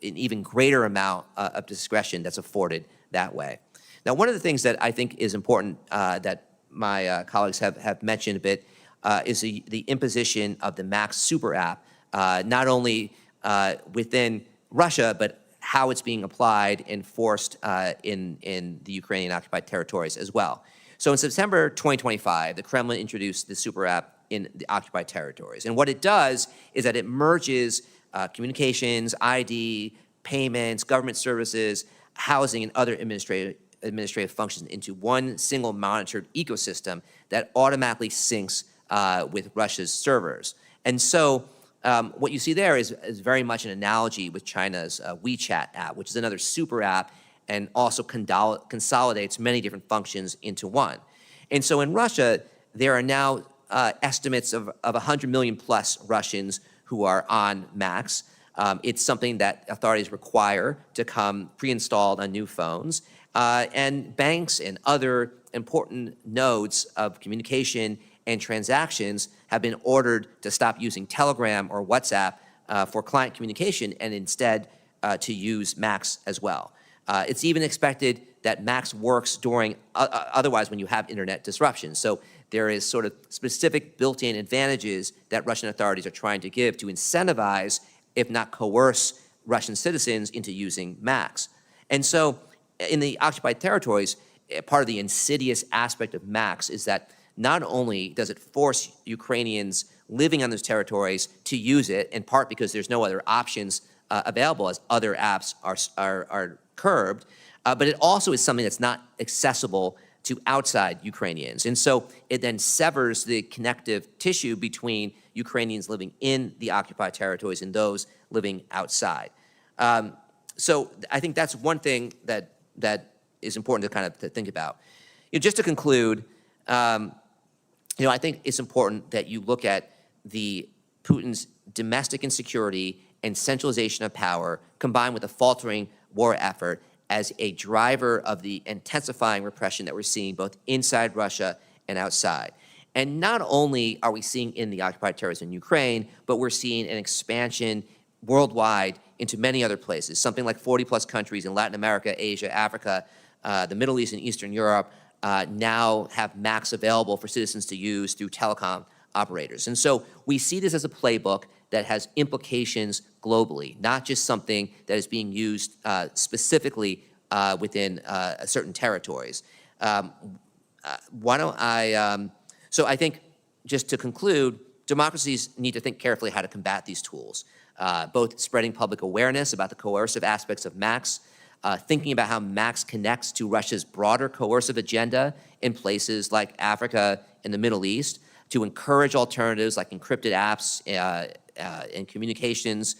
an even greater amount of discretion that's afforded that way. Now, one of the things that I think is important that my colleagues have mentioned a bit is the imposition of the Max super app, not only within Russia, but how it's being applied, enforced in the Ukrainian occupied territories as well. So in September 2025, the Kremlin introduced the super app in the occupied territories. And what it does is that it merges communications, ID, payments, government services, housing, and other administrative functions into one single monitored ecosystem that automatically syncs with Russia's servers. And so what you see there is very much an analogy with China's WeChat app, which is another super app and also consolidates many different functions into one. And so in Russia, there are now estimates of 100 million plus Russians who are on Max. It's something that authorities require to come pre-installed on new phones. And banks and other important nodes of communication and transactions have been ordered to stop using Telegram or WhatsApp for client communication and instead to use Max as well. It's even expected that Max works during otherwise when you have internet disruptions. So there is sort of specific built-in advantages that Russian authorities are trying to give to incentivize, if not coerce, Russian citizens into using Max. And so in the occupied territories, part of the insidious aspect of Max is that not only does it force Ukrainians living on those territories to use it, in part because there's no other options available as other apps are curbed, but it also is something that's not accessible to outside Ukrainians. And so it then severs the connective tissue between Ukrainians living in the occupied territories and those living outside. So I think that's one thing that is important to think about. Just to conclude, I think it's important that you look at Putin's domestic insecurity and centralization of power combined with a faltering war effort as a driver of the intensifying repression that we're seeing both inside Russia and outside. And not only are we seeing in the occupied territories in Ukraine, but we're seeing an expansion worldwide into many other places, something like 40 plus countries in Latin America, Asia, Africa, the Middle East and Eastern Europe now have Max available for citizens to use through telecom operators. And so we see this as a playbook that has implications globally, not just something that is being used specifically within certain territories. So I think, just to conclude, democracies need to think carefully how to combat these tools, both spreading public awareness about the coercive aspects of Max, thinking about how Max connects to Russia's broader coercive agenda in places like Africa and the Middle East, to encourage alternatives like encrypted apps and communications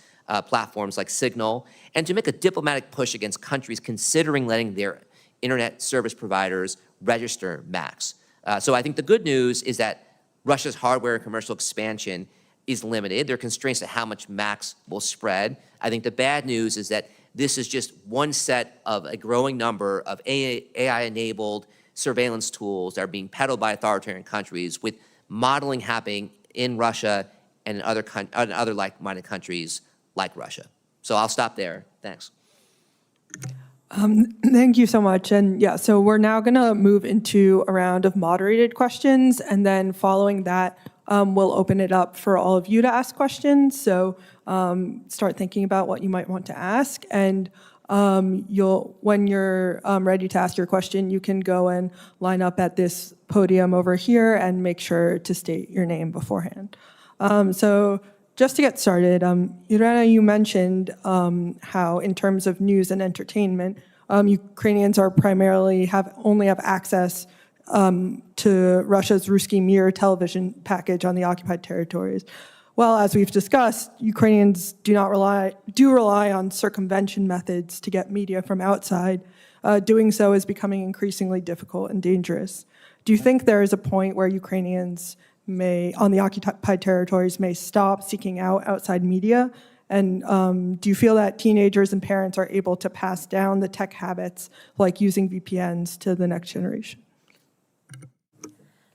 platforms like Signal, and to make a diplomatic push against countries considering letting their internet service providers register Max. So I think the good news is that Russia's hardware and commercial expansion is limited. There are constraints to how much Max will spread. I think the bad news is that this is just one set of a growing number of AI-enabled surveillance tools that are being peddled by authoritarian countries, with modeling happening in Russia and in other like-minded countries like Russia. So I'll stop there. Thanks. Thank you so much. And yeah, so we're now going to move into a round of moderated questions, and then following that, we'll open it up for all of you to ask questions. So start thinking about what you might want to ask, and when you're ready to ask your question, you can go and line up at this podium over here and make sure to state your name beforehand. So just to get started, Irena, you mentioned how in terms of news and entertainment, Ukrainians are only have access to Russia's Ruski Mir television package on the occupied territories. Well, as we've discussed, Ukrainians do rely on circumvention methods to get media from outside. Doing so is becoming increasingly difficult and dangerous. Do you think there is a point where Ukrainians on the occupied territories may stop seeking out outside media? And do you feel that teenagers and parents are able to pass down the tech habits, like using VPNs, to the next generation?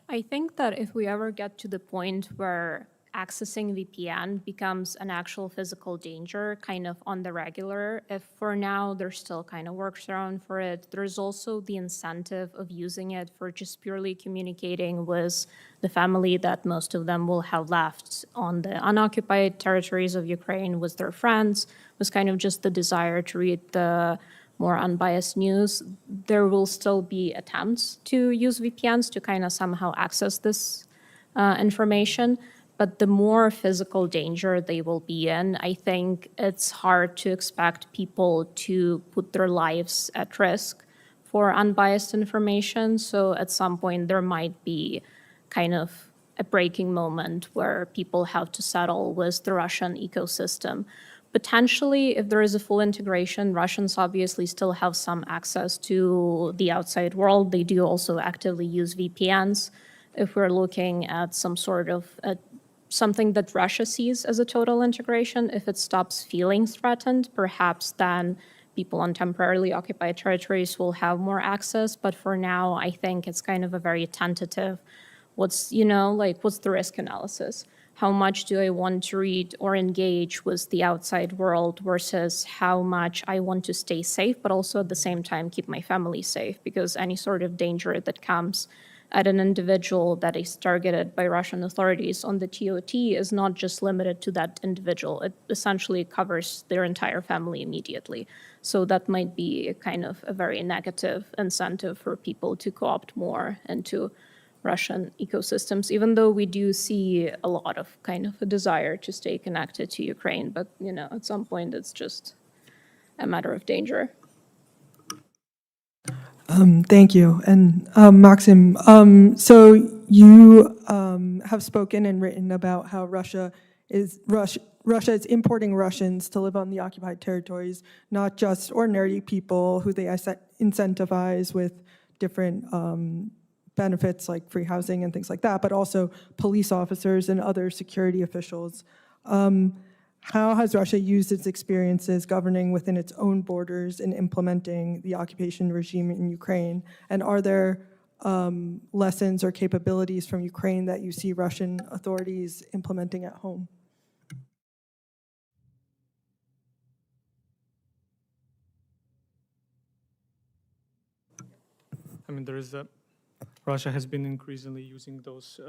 I think that if we ever get to the point where accessing VPN becomes an actual physical danger kind of on the regular. If for now there's still kind of workaround for it, there's also the incentive of using it for just purely communicating with the family that most of them will have left on the unoccupied territories of Ukraine with their friends, with kind of just the desire to read the more unbiased news. There will still be attempts to use VPNs to kind of somehow access this information, but the more physical danger they will be in, I think it's hard to expect people to put their lives at risk for unbiased information. So at some point, there might be kind of a breaking moment where people have to settle with the Russian ecosystem. Potentially, if there is a full integration, Russians obviously still have some access to the outside world. They do also actively use VPNs. If we're looking at some sort of something that Russia sees as a total integration, if it stops feeling threatened, perhaps then people on temporarily occupied territories will have more access. But for now, I think it's kind of a very tentative, what's the risk analysis? How much do I want to read or engage with the outside world versus how much I want to stay safe, but also at the same time keep my family safe? Because any sort of danger that comes at an individual that is targeted by Russian authorities on the TOT is not just limited to that individual. It essentially covers their entire family immediately. So that might be a kind of a very negative incentive for people to co-opt more into Russian ecosystems, even though we do see a lot of kind of a desire to stay connected to Ukraine. But, at some point, it's just a matter of danger. Thank you. And Maxim, so you have spoken and written about how Russia is importing Russians to live on the occupied territories, not just ordinary people who they incentivize with different benefits like free housing and things like that, but also police officers and other security officials. How has Russia used its experiences governing within its own borders in implementing the occupation regime in Ukraine? And are there lessons or capabilities from Ukraine that you see Russian authorities implementing at home? I mean, Russia has been increasingly using those,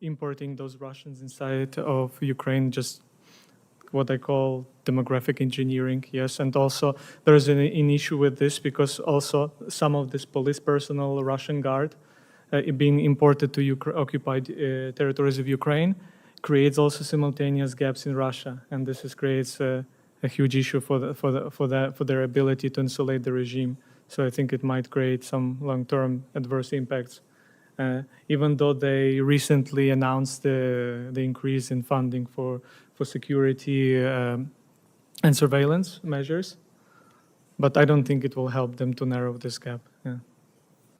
importing those Russians inside of Ukraine, just what I call demographic engineering, yes. And also there is an issue with this because also some of this police personnel, Russian Guard, being imported to occupied territories of Ukraine, creates also simultaneous gaps in Russia, and this creates a huge issue for their ability to insulate the regime. So I think it might create some long-term adverse impacts. Even though they recently announced the increase in funding for security and surveillance measures, but I don't think it will help them to narrow this gap. Yeah.